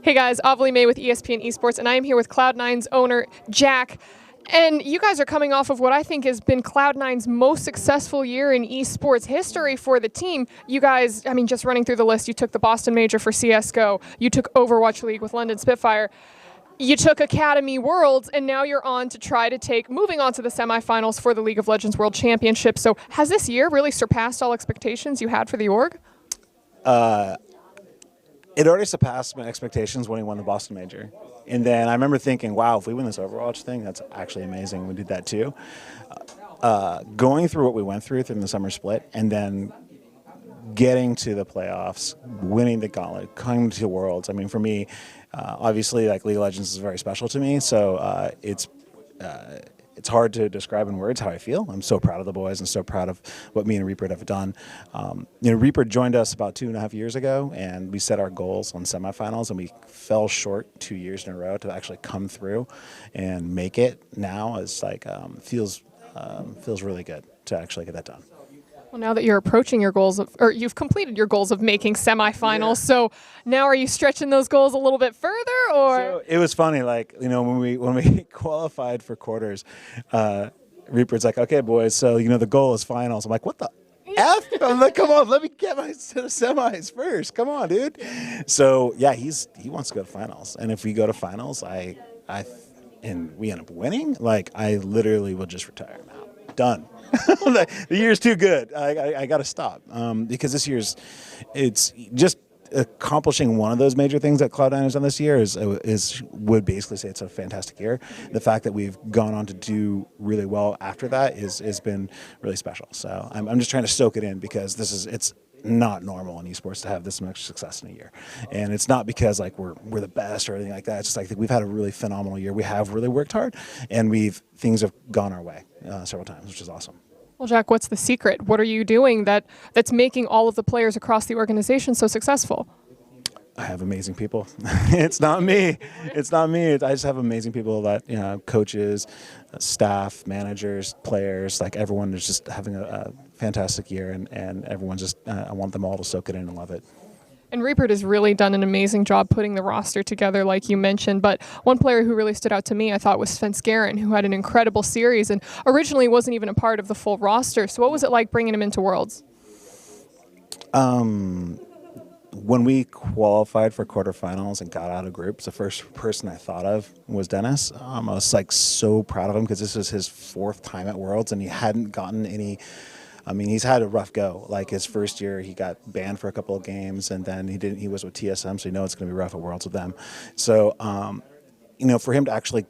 Hey guys, Avali May with ESPN Esports, and I am here with Cloud9's owner, Jack. And you guys are coming off of what I think has been Cloud9's most successful year in esports history for the team. You guys, I mean, just running through the list, you took the Boston Major for CSGO, you took Overwatch League with London Spitfire, you took Academy Worlds, and now you're on to try to moving on to the semifinals for the League of Legends World Championship. So has this year really surpassed all expectations you had for the org? It already surpassed my expectations when we won the Boston Major. And then I remember thinking, wow, if we win this Overwatch thing, that's actually amazing. We did that too. Going through what we went through the summer split, and then getting to the playoffs, winning the gauntlet, coming to Worlds. I mean, for me, obviously, like League of Legends is very special to me. So it's hard to describe in words how I feel. I'm so proud of the boys and so proud of what me and Reaper have done. Reaper joined us about 2.5 years ago, and we set our goals on semifinals, and we fell short 2 years in a row to actually come through and make it. Now it's like feels really good to actually get that done. Well, now that you're approaching your goals or you've completed your goals of making semifinals, so now are you stretching those goals a little bit further, or? So it was funny, like, when we qualified for quarters, Reaper's like, okay, boys, so the goal is finals. I'm like, what the F? I'm like, come on, let me get my semis first. Come on, dude. So yeah, he wants to go to finals, and if we go to finals, and we end up winning, like, I literally will just retire now. Done. The year's too good. I got to stop because this year's, it's just accomplishing one of those major things that Cloud9 has done this year would basically say it's a fantastic year. The fact that we've gone on to do really well after that has been really special. So I'm just trying to soak it in, because it's not normal in esports to have this much success in a year, and it's not because like we're the best or anything like that. It's just like we've had a really phenomenal year. We have really worked hard, and things have gone our way several times, which is awesome. Well, Jack, what's the secret? What are you doing that's making all of the players across the organization so successful? I have amazing people. It's not me. It's not me. I just have amazing people that, coaches, staff, managers, players, like everyone is just having a fantastic year, and everyone just, I want them all to soak it in and love it. And Reaper has really done an amazing job putting the roster together, like you mentioned. But one player who really stood out to me, I thought, was Spence Garin, who had an incredible series and originally wasn't even a part of the full roster. So what was it like bringing him into Worlds? When we qualified for quarterfinals and got out of groups, the first person I thought of was Dennis. I was like so proud of him, because this was his 4th time at Worlds, and he hadn't gotten any. I mean, he's had a rough go. Like his first year, he got banned for a couple of games, and then he was with TSM, so it's going to be rough at Worlds with them. So, for him to actually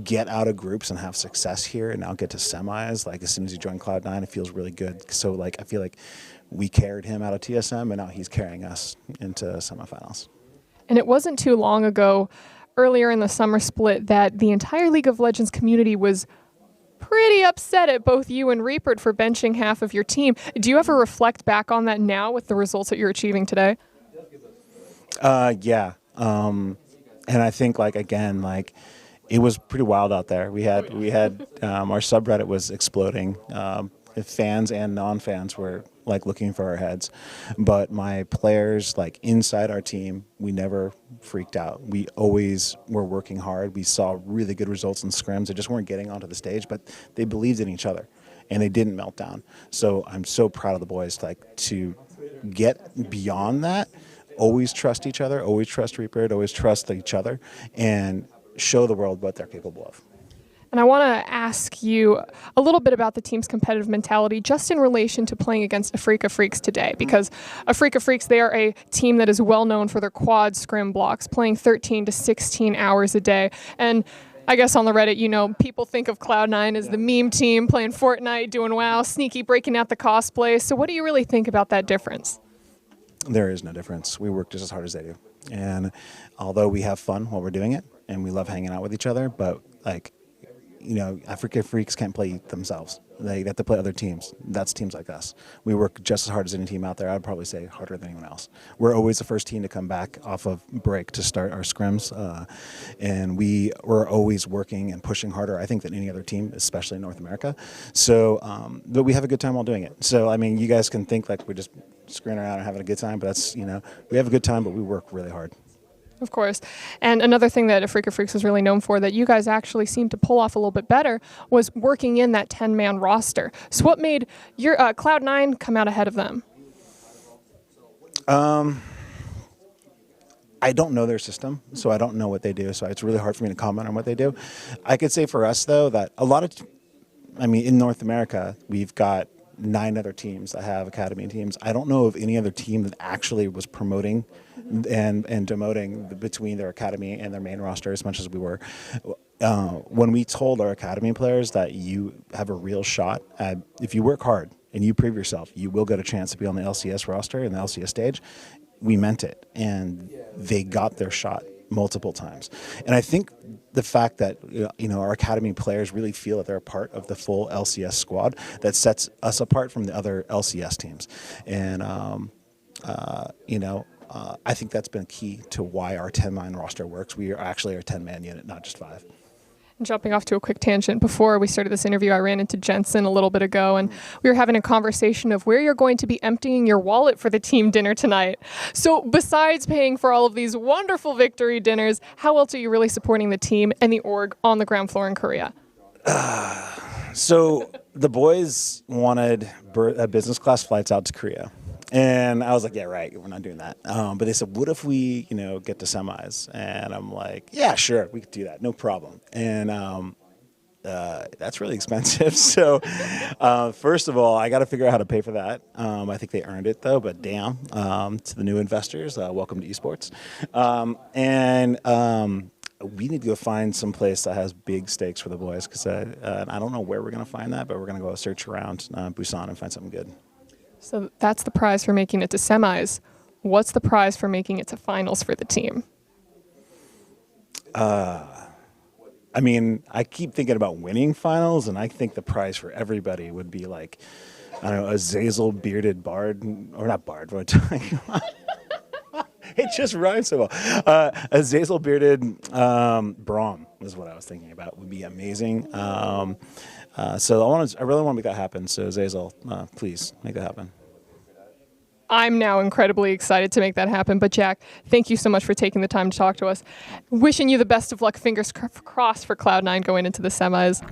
get out of groups and have success here, and now get to semis, like as soon as he joined Cloud9, it feels really good. So, like, I feel like we carried him out of TSM, and now he's carrying us into semifinals. And it wasn't too long ago, earlier in the summer split, that the entire League of Legends community was pretty upset at both you and Reaper for benching half of your team. Do you ever reflect back on that now with the results that you're achieving today? Yeah. And I think, like, again, like, it was pretty wild out there. We had our subreddit was exploding. Fans and non-fans were like looking for our heads, but my players, like inside our team, we never freaked out. We always were working hard. We saw really good results in scrims. They just weren't getting onto the stage, but they believed in each other, and they didn't melt down. So I'm so proud of the boys, like, to get beyond that. Always trust each other. Always trust Reaper. Always trust each other, and show the world what they're capable of. And I want to ask you a little bit about the team's competitive mentality, just in relation to playing against Afrika Freaks today, because Afrika Freaks, they are a team that is well known for their quad scrim blocks, playing 13 to 16 hours a day. And I guess on the Reddit, people think of Cloud9 as the meme team, playing Fortnite, doing WoW, sneaky, breaking out the cosplay. So what do you really think about that difference? There is no difference. We work just as hard as they do. And although we have fun while we're doing it, and we love hanging out with each other, but, like, Afrika Freaks can't play themselves. They have to play other teams. That's teams like us. We work just as hard as any team out there. I'd probably say harder than anyone else. We're always the first team to come back off of break to start our scrims, and we're always working and pushing harder, I think, than any other team, especially in North America. So, but we have a good time while doing it. So, I mean, you guys can think like we're just screwing around and having a good time, but that's, we have a good time, but we work really hard. Of course. And another thing that Freak of Freaks was really known for that you guys actually seemed to pull off a little bit better was working in that 10-man roster. So what made your Cloud9 come out ahead of them? I don't know their system, so I don't know what they do. So it's really hard for me to comment on what they do. I could say for us, though, that in North America, we've got 9 other teams that have academy teams. I don't know of any other team that actually was promoting and demoting between their academy and their main roster as much as we were. When we told our academy players that you have a real shot at, if you work hard and you prove yourself, you will get a chance to be on the LCS roster and the LCS stage. We meant it, and they got their shot multiple times. And I think the fact that our academy players really feel that they're a part of the full LCS squad, that sets us apart from the other LCS teams. And I think that's been key to why our 10-man roster works. We are actually a 10-man unit, not just 5. Jumping off to a quick tangent, before we started this interview, I ran into Jensen a little bit ago, and we were having a conversation of where you're going to be emptying your wallet for the team dinner tonight. So besides paying for all of these wonderful victory dinners, how else are you really supporting the team and the org on the ground floor in Korea? So the boys wanted business class flights out to Korea. And I was like, yeah, right, we're not doing that. But they said, what if we, get to semis? And I'm like, yeah, sure, we could do that, no problem. And that's really expensive. So first of all, I got to figure out how to pay for that. I think they earned it, though, but damn, to the new investors, welcome to esports. We need to go find some place that has big stakes for the boys, because I don't know where we're going to find that, but we're going to go search around Busan and find something good. So that's the prize for making it to semis. What's the prize for making it to finals for the team? I keep thinking about winning finals, and I think the prize for everybody would be like, I don't know, a Zazel bearded bard, or not bard, what am I talking about? It just rhymes so well. A Zazel bearded Braum is what I was thinking about. Would be amazing. So I really want to make that happen. So Zazel, please make that happen. I'm now incredibly excited to make that happen. But Jack, thank you so much for taking the time to talk to us. Wishing you the best of luck. Fingers crossed for Cloud9 going into the semis.